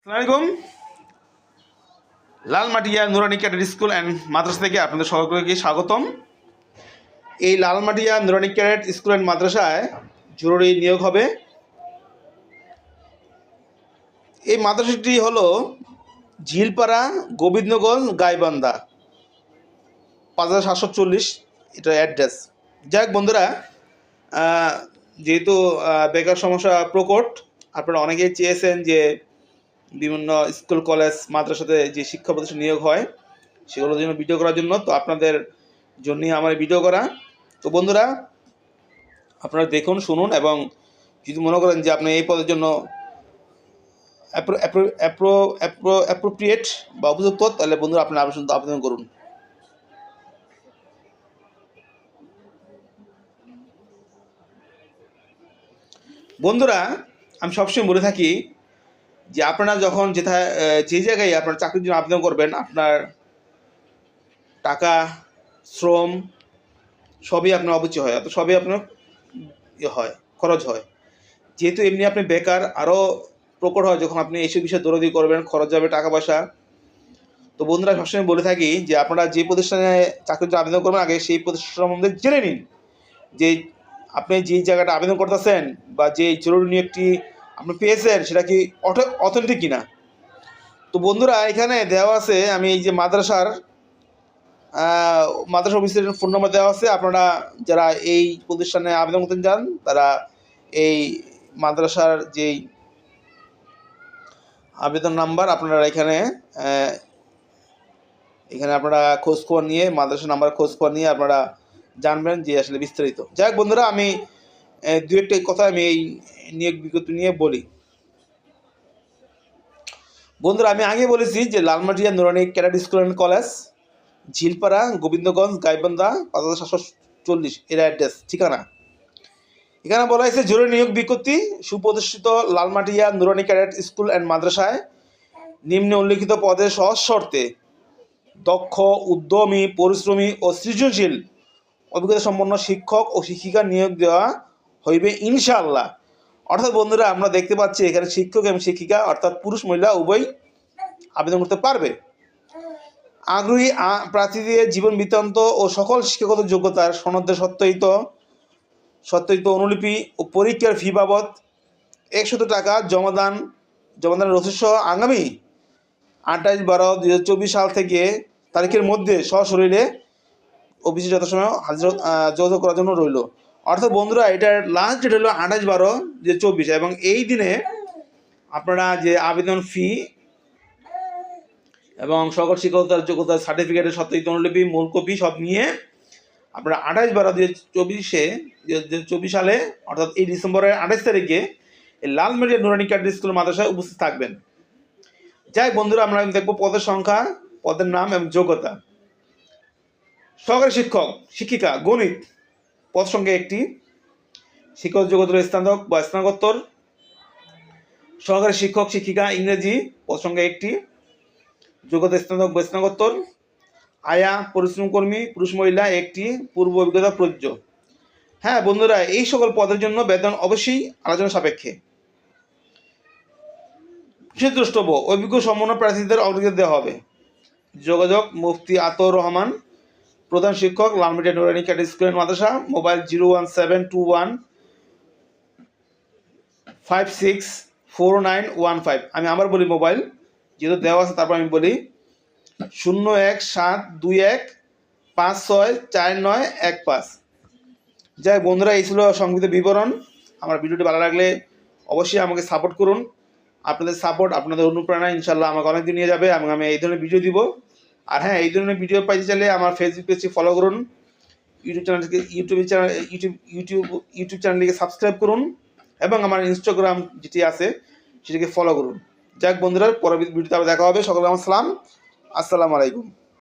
আসসালামাইকুম। Lalmatia Nurani cadet school and মাদ্রাসা থেকে আপনাদের সকলকে স্বাগতম। এই Lalmatia Nurani cadet school and মাদ্রাসায় জরুরি নিয়োগ হবে। এই মাদ্রাসাটি হলো ঝিলপাড়া, গোবিন্দগঞ্জ, গাইবান্ধা 5740 এটা অ্যাড্রেস। যাই হোক বন্ধুরা, যেহেতু বেকার সমস্যা প্রকট, আপনারা অনেকেই চেয়েছেন যে বিভিন্ন স্কুল কলেজ মাদ্রাসাতে যে শিক্ষা প্রতিষ্ঠান নিয়োগ হয় সেগুলোর জন্য ভিডিও করার জন্য, তো আপনাদের জন্যই আমার ভিডিও করা। তো বন্ধুরা, আপনারা দেখুন, শুনুন, এবং যদি মনে করেন যে আপনি এই পদের জন্য অ্যাপ্রোপ্রিয়েট বা উপযুক্ত, তাহলে বন্ধুরা আপনার আবেদন করুন। বন্ধুরা, আমি সবসময় বলে থাকি যে আপনারা যখন যে জায়গায় আপনার চাকরির জন্য আবেদন করবেন, আপনার টাকা, শ্রম সবই আপনার অপচয় হয়, সবই আপনার খরচ হয়। যেহেতু এমনি আপনি বেকার, আরও প্রকট হয় যখন আপনি এইসব বিষয়ে দৌড়াদৌড়ি করবেন, খরচ যাবে টাকা পয়সা। তো বন্ধুরা, সবসময় বলে থাকি যে আপনারা যে প্রতিষ্ঠানে চাকরির জন্য আবেদন করবেন, আগে সেই প্রতিষ্ঠান সম্বন্ধে জেনে নিন যে আপনি যে জায়গাটা আবেদন করতেছেন বা যে জরুরি নিয়োগটি আপনি পেয়েছেন সেটা কি অথেন্টিক কিনা। তো বন্ধুরা, এখানে দেওয়া আছে, আমি এই যে মাদ্রাসা অফিসের ফোন নম্বর দেওয়া আছে। আপনারা যারা এই প্রতিষ্ঠানে আবেদন করতে চান তারা এই মাদ্রাসার যেই আবেদন নাম্বার আপনারা এখানে আপনারা খোঁজখবর নিয়ে, মাদ্রাসার নাম্বার খোঁজখবর নিয়ে আপনারা জানবেন যে আসলে বিস্তারিত। যাই হোক বন্ধুরা, আমি দু একটা কথা আমি এই নিয়োগ বিজ্ঞপ্তি নিয়ে বলি। বন্ধুরা, আমি আগে বলেছি যে Lalmatia Nurani cadet school and college, Jhilpara, Gobindaganj, Gaibandha 5740 এর অ্যাড্রেস, ঠিকানা। এখানে বলা হয়েছে জরুরি নিয়োগ বিজ্ঞপ্তি। সুপ্রতিষ্ঠিত Lalmatia Nurani cadet school and মাদ্রাসায় নিম্নে উল্লিখিত পদে সহজ শর্তে দক্ষ, উদ্যমী, পরিশ্রমী ও সৃজনশীল অভিজ্ঞতা সম্পন্ন শিক্ষক ও শিক্ষিকা নিয়োগ দেওয়া হইবে ইনশাআল্লাহ। অর্থাৎ বন্ধুরা, আমরা দেখতে পাচ্ছি এখানে শিক্ষক এবং শিক্ষিকা অর্থাৎ পুরুষ মহিলা উভয় আবেদন করতে পারবে। আগ্রহী প্রার্থীদের জীবন বৃত্তান্ত ও সকল শিক্ষাগত যোগ্যতার সনদের সত্যায়িত অনুলিপি ও পরীক্ষার ফি বাবদ 100 টাকা জমাদান রসিদ সহ আগামী 28/12/2024 সাল থেকে তারিখের মধ্যে সশরীরে অফিসে যথাসময় যোগাযোগ করার জন্য রইল। অর্থাৎ বন্ধুরা, এটার লাস্ট ডেট হলো 28/12/2024, এবং এই দিনে আপনারা যে আবেদন ফি এবং সকল শিক্ষকতার যোগ্যতার সার্টিফিকেটের সত্যায়িত অনুলিপি, মূল কপি সব নিয়ে আপনারা 28/12/2024 সালে অর্থাৎ এই ডিসেম্বরের 28 তারিখে এই লালমাটিয়া নুরানি ক্যাডেট স্কুল মাদ্রাসায় উপস্থিত থাকবেন। যাই বন্ধুরা, আমরা দেখবো পদের সংখ্যা, পদের নাম এবং যোগ্যতা। সহকারী শিক্ষক শিক্ষিকা গণিত, পদ সংখ্যা 1টি। শিক্ষক যোগ্যতা স্নাতক বা স্নাতকোত্তর। সহকারী শিক্ষক শিক্ষিকা ইংরেজি, পদ সংখ্যা 1টি, যোগ্যতা স্নাতক বা স্নাতকোত্তর। আয়া পরিশ্রম কর্মী পুরুষ মহিলা 1টি, পূর্ব অভিজ্ঞতা প্রযোজ্য। হ্যাঁ বন্ধুরা, এই সকল পদের জন্য বেতন অবশ্যই আলোচনা সাপেক্ষে। দ্রষ্টব্য অভিজ্ঞ সম্পন্ন প্রার্থীদের অগ্রাধিকার দেওয়া হবে। যোগাযোগ মুফতি আতর রহমান, প্রধান শিক্ষক, Lalmatia Nurani cadet school and Madrasa, mobile 01721564915। আমি আবার বলি মোবাইল, যেহেতু দেওয়া আছে তারপর আমি বলি 01721564915। যাই বন্ধুরা, এই ছিল সংক্ষিপ্ত বিবরণ। আমার ভিডিওটি ভালো লাগলে অবশ্যই আমাকে সাপোর্ট করুন। আপনাদের সাপোর্ট, আপনাদের অনুপ্রেরণা ইনশাল্লাহ আমাকে অনেক দিন নিয়ে যাবে, এবং আমি এই ধরনের ভিডিও দিব। আর হ্যাঁ, এই ধরনের ভিডিও পাইতে চাইলে আমার ফেসবুক পেজটি ফলো করুন, ইউটিউব চ্যানেলটিকে সাবস্ক্রাইব করুন, এবং আমার ইনস্টাগ্রাম যেটি আছে সেটিকে ফলো করুন। যাক বন্ধুরা, পরবর্তী ভিডিওতে আবার দেখা হবে। সকলকে আমার সালাম, আসসালামু আলাইকুম।